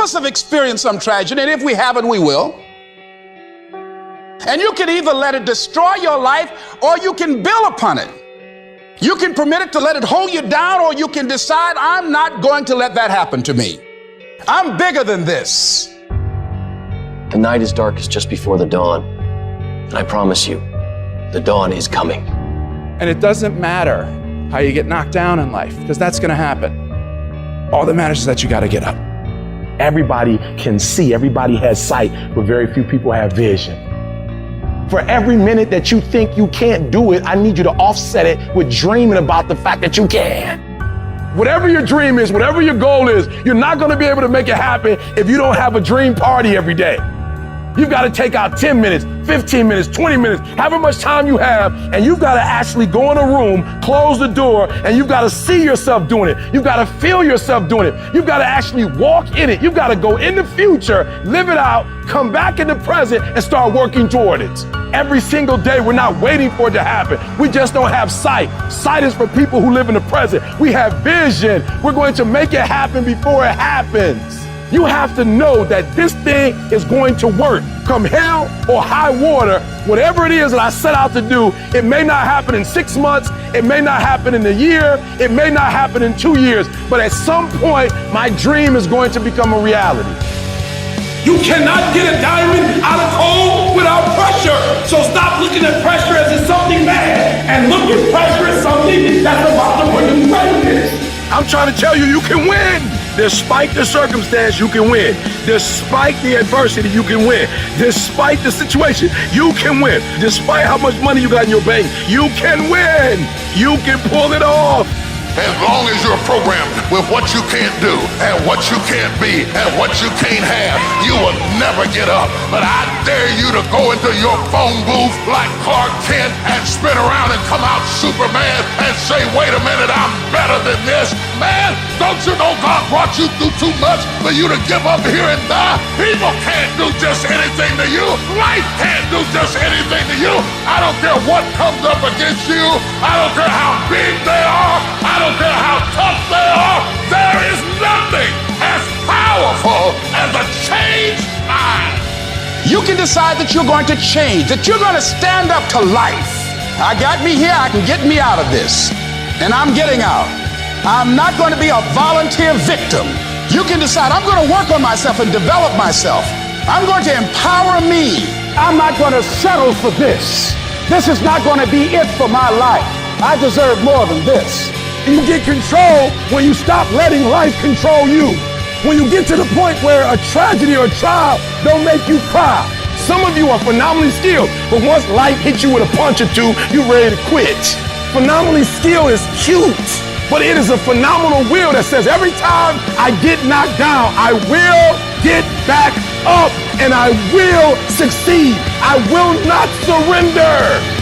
us have experienced some tragedy, and if we haven't, we will. And you can either let it destroy your life or you can build upon it. You can permit it to let it hold you down, or you can decide, I'm not going to let that happen to me. I'm bigger than this. The night is darkest just before the dawn. And I promise you, the dawn is coming. And it doesn't matter how you get knocked down in life, because that's going to happen. All that matters is that you got to get up. Everybody can see, everybody has sight, but very few people have vision. For every minute that you think you can't do it, I need you to offset it with dreaming about the fact that you can. Whatever your dream is, whatever your goal is, you're not going to be able to make it happen if you don't have a dream party every day. You've got to take out 10 minutes, 15 minutes, 20 minutes, however much time you have, and you've got to actually go in a room, close the door, and you've got to see yourself doing it. You've got to feel yourself doing it. You've got to actually walk in it. You've got to go in the future, live it out, come back in the present, and start working toward it. Every single day, we're not waiting for it to happen. We just don't have sight. Sight is for people who live in the present. We have vision. We're going to make it happen before it happens. You have to know that this thing is going to work. Come hell or high water, whatever it is that I set out to do, it may not happen in 6 months, it may not happen in a year, it may not happen in 2 years, but at some point, my dream is going to become a reality. You cannot get a diamond out of coal without pressure. So stop looking at pressure as it's something bad and look at pressure as something that's about to bring you greatness. I'm trying to tell you, you can win. Despite the circumstance, you can win. Despite the adversity, you can win. Despite the situation, you can win. Despite how much money you got in your bank, you can win. You can pull it off. As long as you're programmed with what you can't do and what you can't be and what you can't have, you will never get up. But I dare you to go into your phone booth like Clark Kent and spin around and come out Superman and say, wait a minute, I'm better than this. Man, don't you know God brought you through too much for you to give up here and die? People can't do just anything to you. Life can't do just anything to you. I don't care what comes up against you. I don't care how big they are. I don't care how tough they are. There is nothing as powerful as a changed mind. You can decide that you're going to change, that you're going to stand up to life. I got me here, I can get me out of this. And I'm getting out. I'm not going to be a volunteer victim. You can decide, I'm going to work on myself and develop myself. I'm going to empower me. I'm not going to settle for this. This is not going to be it for my life. I deserve more than this. You get control when you stop letting life control you. When you get to the point where a tragedy or a trial don't make you cry. Some of you are phenomenally skilled, but once life hits you with a punch or two, you're ready to quit. Phenomenally skilled is cute, but it is a phenomenal will that says every time I get knocked down, I will get back up and I will succeed. I will not surrender.